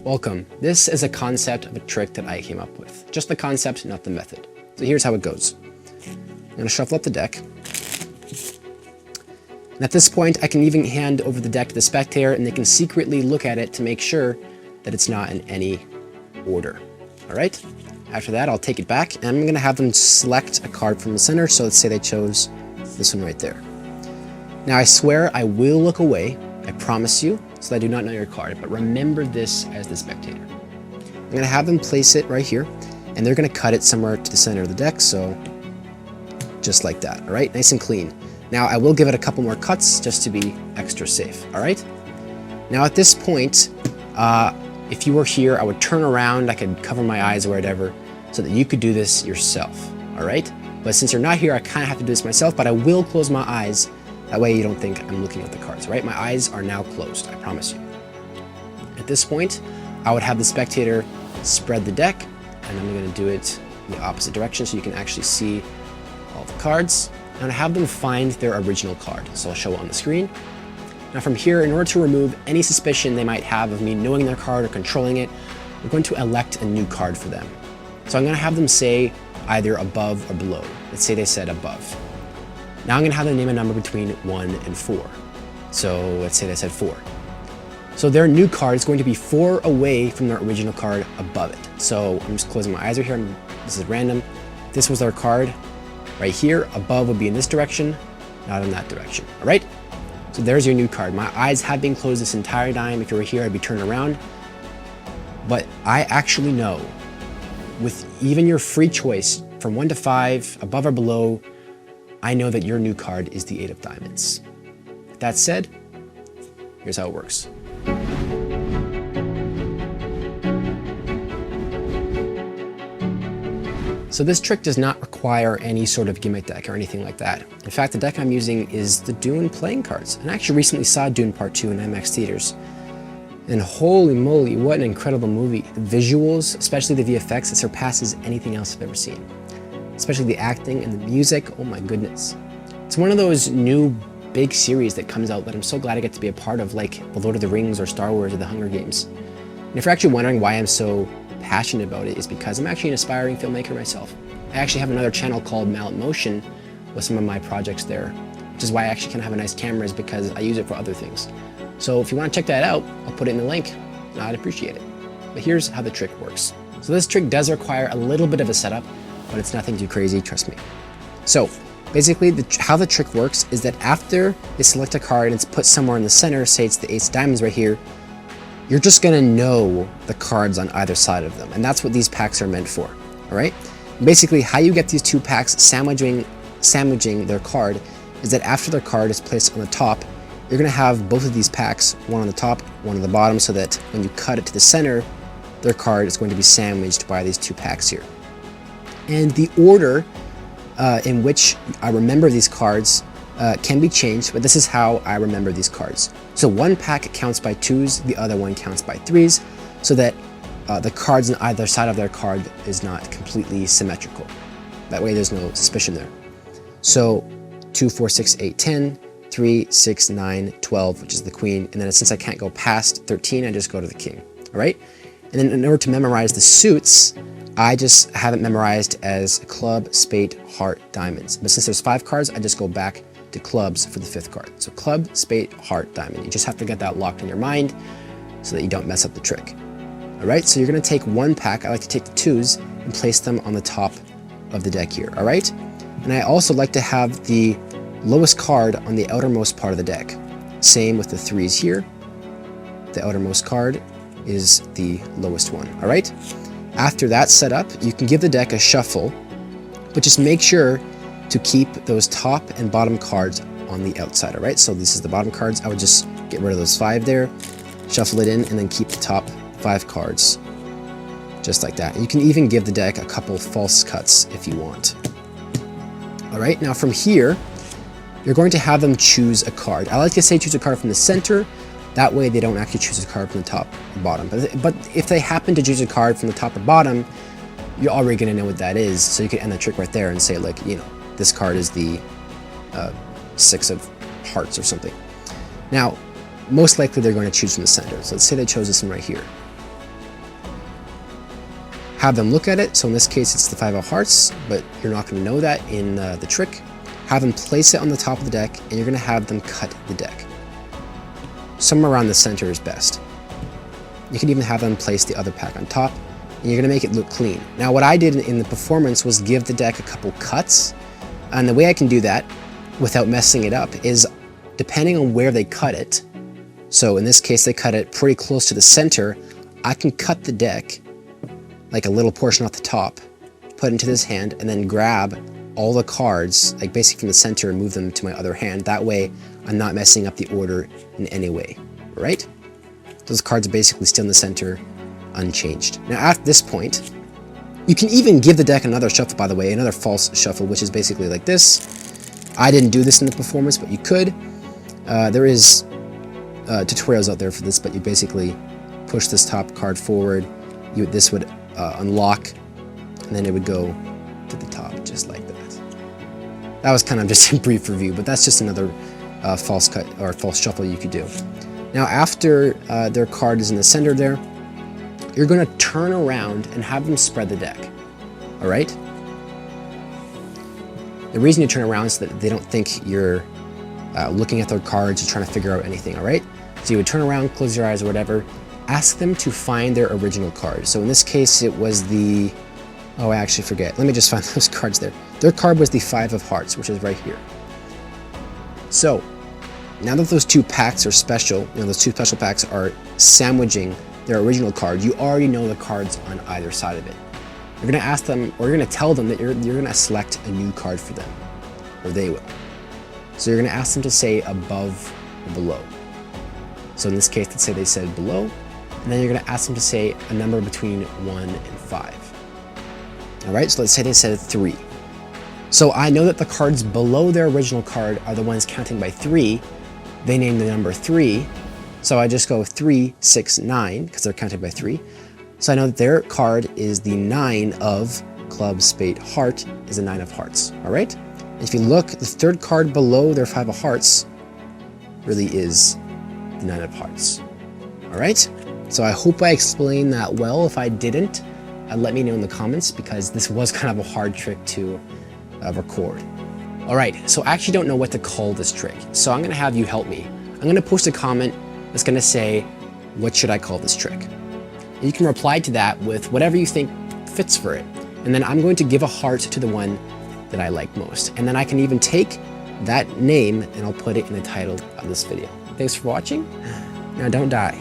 Welcome. This is a concept of a trick that I came up with. Just the concept, not the method. So here's how it goes. I'm going to shuffle up the deck. And at this point, I can even hand over the deck to the spectator and they can secretly look at it to make sure that it's not in any order. All right? After that, I'll take it back and I'm going to have them select a card from the center. So let's say they chose this one right there. Now I swear I will look away. I promise you, so that I do not know your card, but remember this as the spectator. I'm going to have them place it right here, and they're going to cut it somewhere to the center of the deck, so just like that, all right? Nice and clean. Now, I will give it a couple more cuts just to be extra safe, all right? Now, at this point, if you were here, I would turn around, I could cover my eyes or whatever, so that you could do this yourself, all right? But since you're not here, I kind of have to do this myself, but I will close my eyes. That way you don't think I'm looking at the cards, right? My eyes are now closed, I promise you. At this point, I would have the spectator spread the deck, and I'm going to do it in the opposite direction so you can actually see all the cards. I'm going to have them find their original card, so I'll show it on the screen. Now from here, in order to remove any suspicion they might have of me knowing their card or controlling it, we're going to elect a new card for them. So I'm going to have them say either above or below. Let's say they said above. Now I'm going to have them name a number between 1 and 4. So let's say they said 4. So their new card is going to be 4 away from their original card above it. So I'm just closing my eyes right here. This is random. If this was their card right here, above would be in this direction, not in that direction. All right? So there's your new card. My eyes have been closed this entire time. If you were here, I'd be turned around. But I actually know, with even your free choice from 1 to 5, above or below, I know that your new card is the 8 of diamonds. That said, here's how it works. So this trick does not require any sort of gimmick deck or anything like that. In fact, the deck I'm using is the Dune playing cards. And I actually recently saw Dune Part 2 in IMAX theaters. And holy moly, what an incredible movie. The visuals, especially the VFX, it surpasses anything else I've ever seen. Especially the acting and the music, oh my goodness. It's one of those new big series that comes out that I'm so glad I get to be a part of, like The Lord of the Rings or Star Wars or The Hunger Games. And if you're actually wondering why I'm so passionate about it, is because I'm actually an aspiring filmmaker myself. I actually have another channel called Mallett Motion with some of my projects there, which is why I actually can have a nice camera, is because I use it for other things. So if you want to check that out, I'll put it in the link, and I'd appreciate it. But here's how the trick works. So this trick does require a little bit of a setup, but it's nothing too crazy, trust me. So basically, how the trick works is that after they select a card and it's put somewhere in the center, say it's the Ace of Diamonds right here, you're just gonna know the cards on either side of them. And that's what these packs are meant for, all right? Basically, how you get these two packs sandwiching their card is that after their card is placed on the top, you're gonna have both of these packs, one on the top, one on the bottom, so that when you cut it to the center, their card is going to be sandwiched by these two packs here. And the order in which I remember these cards can be changed, but this is how I remember these cards. So one pack counts by 2s, the other one counts by 3s, so that the cards on either side of their card is not completely symmetrical. That way there's no suspicion there. So 2, 4, 6, 8, 10, 3, 6, 9, 12, which is the queen, and then since I can't go past 13, I just go to the king, all right? And then in order to memorize the suits, I just have it memorized as club, spade, heart, diamonds. But since there's 5 cards, I just go back to clubs for the 5th card. So club, spade, heart, diamond. You just have to get that locked in your mind so that you don't mess up the trick. All right, so you're gonna take one pack. I like to take the 2s and place them on the top of the deck here, all right? And I also like to have the lowest card on the outermost part of the deck. Same with the 3s here. The outermost card is the lowest one, all right? After that's set up, you can give the deck a shuffle, but just make sure to keep those top and bottom cards on the outside, all right? So this is the bottom cards. I would just get rid of those 5 there, shuffle it in, and then keep the top 5 cards, just like that. And you can even give the deck a couple false cuts if you want. All right, now from here, you're going to have them choose a card. I like to say choose a card from the center. That way they don't actually choose a card from the top or bottom. But if they happen to choose a card from the top or bottom, you're already gonna know what that is. So you can end the trick right there and say, like, you know, this card is the 6 of hearts or something. Now, most likely they're going to choose from the center. So let's say they chose this one right here. have them look at it. So in this case, it's the 5 of hearts, but you're not going to know that in the trick. Have them place it on the top of the deck, and you're going to have them cut the deck. Somewhere around the center is best. You can even have them place the other pack on top, and you're going to make it look clean. Now, what I did in the performance was give the deck a couple cuts, and the way I can do that without messing it up is depending on where they cut it. So in this case, they cut it pretty close to the center. I can cut the deck, like a little portion off the top, put it into this hand, and then grab all the cards, like basically from the center, and move them to my other hand. That way, I'm not messing up the order in any way, right? Those cards are basically still in the center, unchanged. Now at this point, you can even give the deck another shuffle, by the way, another false shuffle, which is basically like this. I didn't do this in the performance, but you could. There is tutorials out there for this, but you basically push this top card forward. This would unlock, and then it would go to the top, just like that. That was kind of just a brief review, but that's just another false cut or false shuffle you could do. Now after their card is in the center there, you're going to turn around and have them spread the deck. All right? The reason you turn around is so that they don't think you're looking at their cards or trying to figure out anything, all right? So you would turn around, close your eyes or whatever, ask them to find their original card. So in this case, it was the... Oh, I actually forget. Let me just find those cards there. Their card was the 5 of hearts, which is right here. So, now that those 2 packs are special, those 2 special packs are sandwiching their original card, you already know the cards on either side of it. You're going to ask them, or you're going to tell them that you're going to select a new card for them, or they will. So you're going to ask them to say above or below. So in this case, let's say they said below, and then you're going to ask them to say a number between 1 and 5. All right, so let's say they said 3. So I know that the cards below their original card are the ones counting by 3. They named the number 3, so I just go 3, 6, 9, because they're counted by 3. So I know that their card is the 9 of club, spade, heart, is the 9 of hearts, all right? And if you look, the 3rd card below their 5 of hearts really is the 9 of hearts, all right? So I hope I explained that well. If I didn't, let me know in the comments, because this was kind of a hard trick to record. All right, so I actually don't know what to call this trick, so I'm gonna have you help me. I'm gonna post a comment that's gonna say, what should I call this trick? And you can reply to that with whatever you think fits for it. And then I'm going to give a heart to the one that I like most. And then I can even take that name and I'll put it in the title of this video. Thanks for watching. Now don't die.